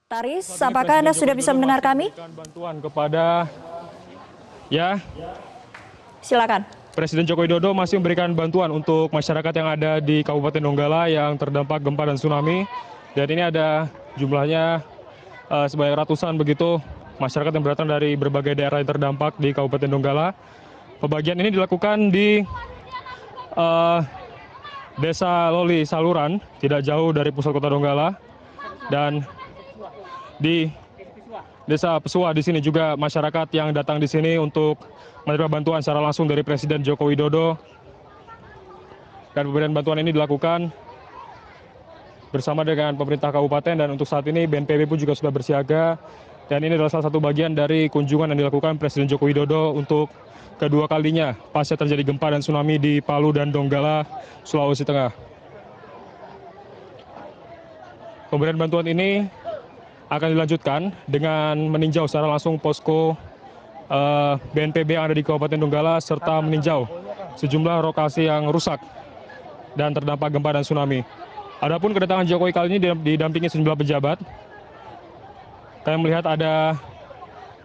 Taris, apakah Anda sudah bisa mendengar kami? Bantuan kepada Silakan. Presiden Joko Widodo masih memberikan bantuan untuk masyarakat yang ada di Kabupaten Donggala yang terdampak gempa dan tsunami. Dan ini ada jumlahnya sebanyak ratusan begitu masyarakat yang berasal dari berbagai daerah yang terdampak di Kabupaten Donggala. Pembagian ini dilakukan di Desa Loli Saluran, tidak jauh dari pusat kota Donggala, dan di Desa Pesua di sini juga masyarakat yang datang di sini untuk menerima bantuan secara langsung dari Presiden Joko Widodo. Dan pemberian bantuan ini dilakukan bersama dengan pemerintah kabupaten, dan untuk saat ini BNPB pun juga sudah bersiaga. Dan ini adalah salah satu bagian dari kunjungan yang dilakukan Presiden Joko Widodo untuk kedua kalinya pasca terjadi gempa dan tsunami di Palu dan Donggala, Sulawesi Tengah. Pemberian bantuan ini akan dilanjutkan dengan meninjau secara langsung posko BNPB yang ada di Kabupaten Donggala serta meninjau sejumlah lokasi yang rusak dan terdampak gempa dan tsunami. Adapun kedatangan Jokowi kali ini didampingi sejumlah pejabat. Kami melihat ada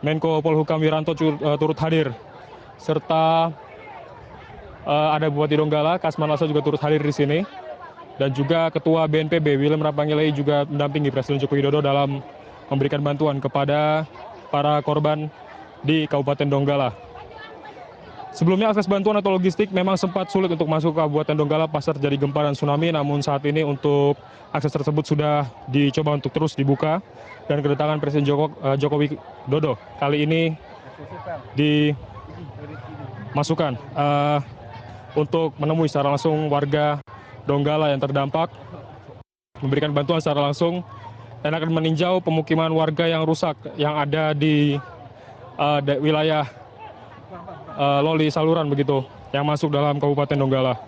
Menko Polhukam Wiranto turut hadir, serta ada Bupati Donggala, Kasman Lasso juga turut hadir di sini. Dan juga Ketua BNPB Willem Rapangilei juga mendampingi Presiden Joko Widodo dalam memberikan bantuan kepada para korban di Kabupaten Donggala. Sebelumnya akses bantuan atau logistik memang sempat sulit untuk masuk ke Kabupaten Donggala pasca terjadi gempa dan tsunami, namun saat ini untuk akses tersebut sudah dicoba untuk terus dibuka, dan kedatangan Presiden Joko Widodo kali ini dimasukkan untuk menemui secara langsung warga Donggala yang terdampak, memberikan bantuan secara langsung, dan akan meninjau pemukiman warga yang rusak yang ada di wilayah Loli Saluran begitu, yang masuk dalam Kabupaten Donggala.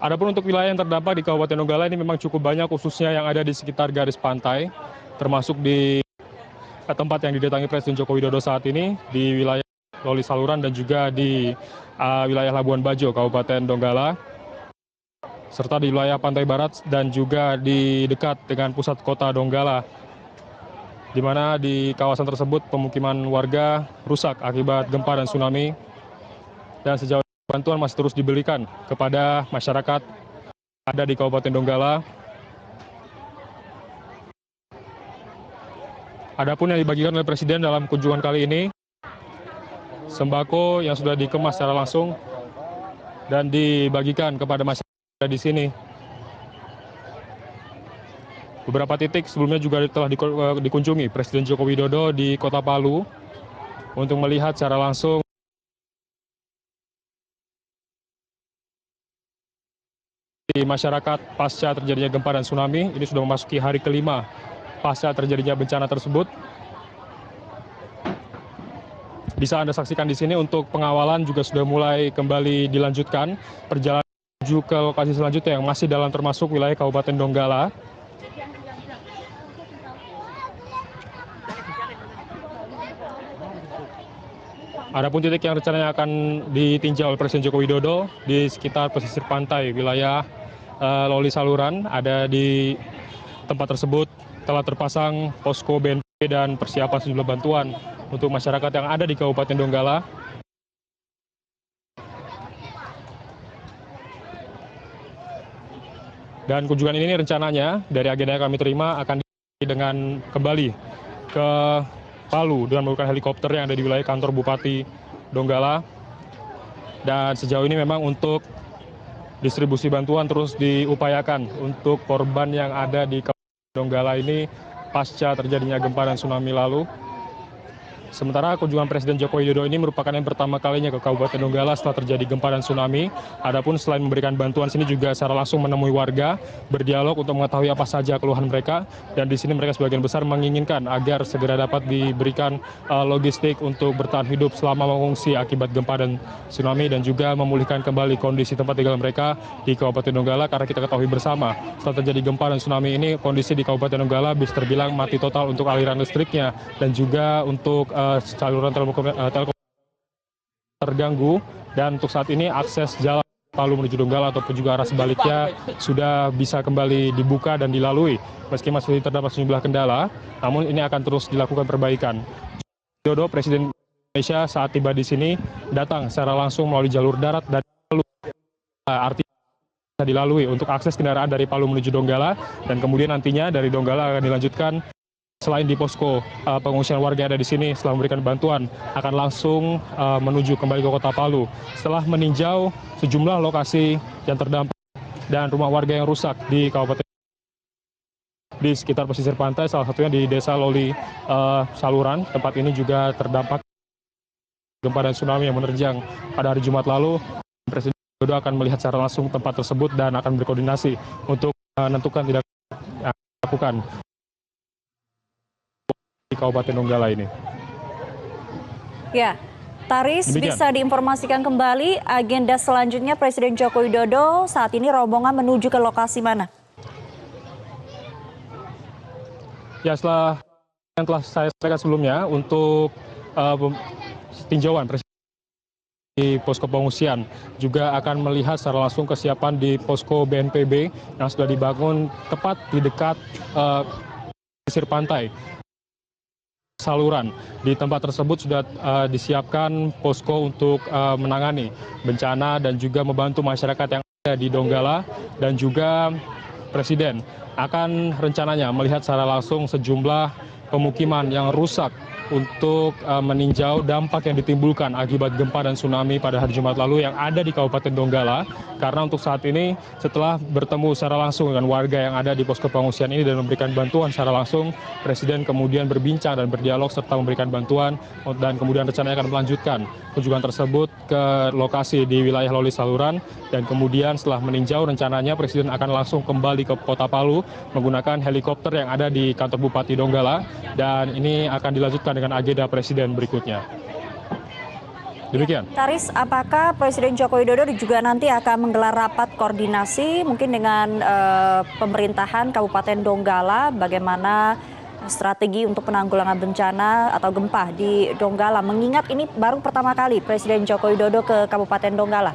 Adapun untuk wilayah yang terdampak di Kabupaten Donggala ini memang cukup banyak, khususnya yang ada di sekitar garis pantai, termasuk di tempat yang didatangi Presiden Joko Widodo saat ini, di wilayah Loli Saluran dan juga di wilayah Labuan Bajo, Kabupaten Donggala, serta di wilayah Pantai Barat dan juga di dekat dengan pusat kota Donggala, di mana di kawasan tersebut pemukiman warga rusak akibat gempa dan tsunami, dan sejauh ini bantuan masih terus diberikan kepada masyarakat ada di Kabupaten Donggala. Adapun yang dibagikan oleh Presiden dalam kunjungan kali ini, sembako yang sudah dikemas secara langsung dan dibagikan kepada masyarakat di sini. Beberapa titik sebelumnya juga telah dikunjungi Presiden Joko Widodo di Kota Palu untuk melihat secara langsung di masyarakat pasca terjadinya gempa dan tsunami. Ini sudah memasuki hari kelima pasca terjadinya bencana tersebut. Bisa Anda saksikan di sini untuk pengawalan juga sudah mulai kembali dilanjutkan. Perjalanan menuju ke lokasi selanjutnya yang masih dalam termasuk wilayah Kabupaten Donggala. Adapun titik yang rencananya akan ditinjau oleh Presiden Joko Widodo di sekitar pesisir pantai wilayah Loli Saluran. Ada di tempat tersebut telah terpasang posko BNPB dan persiapan sejumlah bantuan untuk masyarakat yang ada di Kabupaten Donggala. Dan kunjungan ini rencananya dari agenda yang kami terima akan dengan kembali ke Palu dengan menggunakan helikopter yang ada di wilayah kantor Bupati Donggala. Dan sejauh ini memang untuk distribusi bantuan terus diupayakan untuk korban yang ada di Kabupaten Donggala ini pasca terjadinya gempa dan tsunami lalu. Sementara kunjungan Presiden Joko Widodo ini merupakan yang pertama kalinya ke Kabupaten Donggala setelah terjadi gempa dan tsunami. Adapun selain memberikan bantuan, sini juga secara langsung menemui warga, berdialog untuk mengetahui apa saja keluhan mereka. Dan di sini mereka sebagian besar menginginkan agar segera dapat diberikan logistik untuk bertahan hidup selama mengungsi akibat gempa dan tsunami, dan juga memulihkan kembali kondisi tempat tinggal mereka di Kabupaten Donggala. Karena kita ketahui bersama, setelah terjadi gempa dan tsunami ini, kondisi di Kabupaten Donggala bisa terbilang mati total untuk aliran listriknya, dan juga untuk saluran telekom terganggu, dan untuk saat ini akses jalan Palu menuju Donggala ataupun juga arah sebaliknya sudah bisa kembali dibuka dan dilalui. Meski masih terdapat sejumlah kendala, namun ini akan terus dilakukan perbaikan. Widodo, Presiden Indonesia saat tiba di sini datang secara langsung melalui jalur darat dan Palu, artinya bisa dilalui untuk akses kendaraan dari Palu menuju Donggala, dan kemudian nantinya dari Donggala akan dilanjutkan selain di posko pengungsian warga yang ada di sini setelah memberikan bantuan akan langsung menuju kembali ke kota Palu setelah meninjau sejumlah lokasi yang terdampak dan rumah warga yang rusak di kabupaten di sekitar pesisir pantai, salah satunya di Desa Loli Saluran. Tempat ini juga terdampak gempa dan tsunami yang menerjang pada hari Jumat lalu. Presiden Widodo akan melihat secara langsung tempat tersebut dan akan berkoordinasi untuk menentukan tindakan yang akan dilakukan di Kabupaten Donggala ini. Ya, Taris, Demikian. bisa diinformasikan kembali agenda selanjutnya Presiden Joko Widodo saat ini rombongan menuju ke lokasi mana? Ya, setelah yang telah saya sampaikan sebelumnya untuk tinjauan Presiden di posko pengungsian juga akan melihat secara langsung kesiapan di posko BNPB yang sudah dibangun tepat di dekat pesisir pantai Saluran. Di tempat tersebut sudah disiapkan posko untuk menangani bencana dan juga membantu masyarakat yang ada di Donggala, dan juga Presiden akan rencananya melihat secara langsung sejumlah pemukiman yang rusak untuk meninjau dampak yang ditimbulkan akibat gempa dan tsunami pada hari Jumat lalu yang ada di Kabupaten Donggala. Karena untuk saat ini setelah bertemu secara langsung dengan warga yang ada di posko pengungsian ini dan memberikan bantuan secara langsung, Presiden kemudian berbincang dan berdialog serta memberikan bantuan, dan kemudian rencananya akan melanjutkan kunjungan tersebut ke lokasi di wilayah Loli Saluran, dan kemudian setelah meninjau rencananya Presiden akan langsung kembali ke kota Palu menggunakan helikopter yang ada di kantor Bupati Donggala, dan ini akan dilanjutkan dengan agenda Presiden berikutnya. Demikian. Taris, apakah Presiden Joko Widodo juga nanti akan menggelar rapat koordinasi mungkin dengan pemerintahan Kabupaten Donggala bagaimana strategi untuk penanggulangan bencana atau gempa di Donggala, mengingat ini baru pertama kali Presiden Joko Widodo ke Kabupaten Donggala?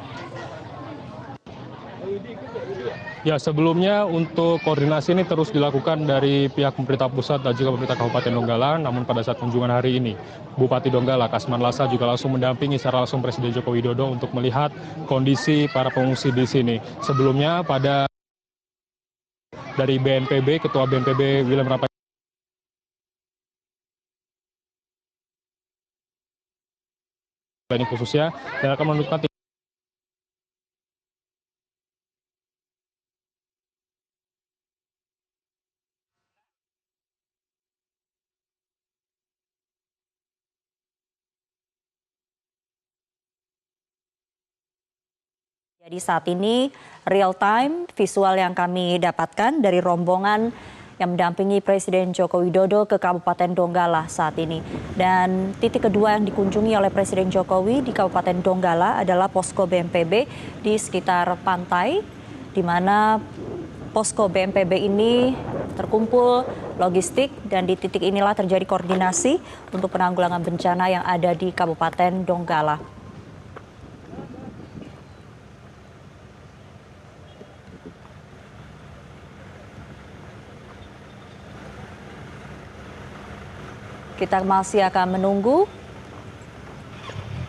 Ya, sebelumnya untuk koordinasi ini terus dilakukan dari pihak pemerintah pusat dan juga pemerintah Kabupaten Donggala. Namun pada saat kunjungan hari ini, Bupati Donggala Kasman Lasa juga langsung mendampingi secara langsung Presiden Joko Widodo untuk melihat kondisi para pengungsi di sini. Sebelumnya pada dari BNPB, Ketua BNPB William Rapai ini khususnya, dan akan menentukan Jadi saat ini real time visual yang kami dapatkan dari rombongan yang mendampingi Presiden Joko Widodo ke Kabupaten Donggala saat ini. Dan titik kedua yang dikunjungi oleh Presiden Jokowi di Kabupaten Donggala adalah posko BNPB di sekitar pantai, di mana posko BNPB ini terkumpul logistik, dan di titik inilah terjadi koordinasi untuk penanggulangan bencana yang ada di Kabupaten Donggala. Kita masih akan menunggu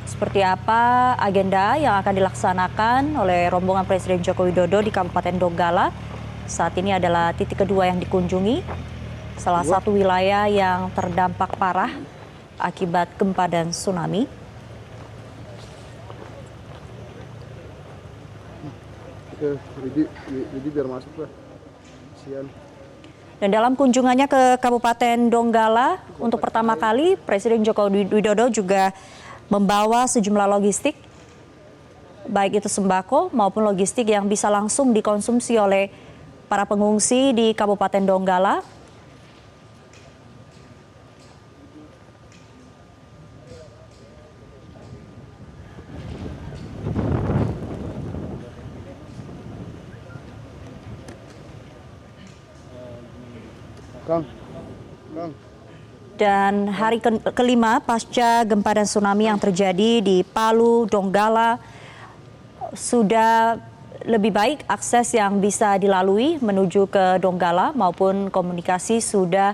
seperti apa agenda yang akan dilaksanakan oleh rombongan Presiden Joko Widodo di Kabupaten Donggala. Saat ini adalah titik kedua yang dikunjungi, salah satu wilayah yang terdampak parah akibat gempa dan tsunami. Jadi biar masuk lah. Kasihan. Dan dalam kunjungannya ke Kabupaten Donggala untuk pertama kali, Presiden Joko Widodo juga membawa sejumlah logistik, baik itu sembako maupun logistik yang bisa langsung dikonsumsi oleh para pengungsi di Kabupaten Donggala. Kang. Dan hari kelima pasca gempa dan tsunami yang terjadi di Palu, Donggala, sudah lebih baik akses yang bisa dilalui menuju ke Donggala maupun komunikasi sudah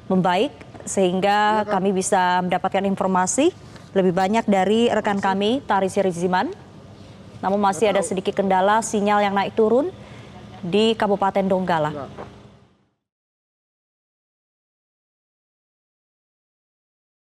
membaik sehingga kami bisa mendapatkan informasi lebih banyak dari rekan kami Tari Riziman. Namun masih ada sedikit kendala sinyal yang naik turun di Kabupaten Donggala.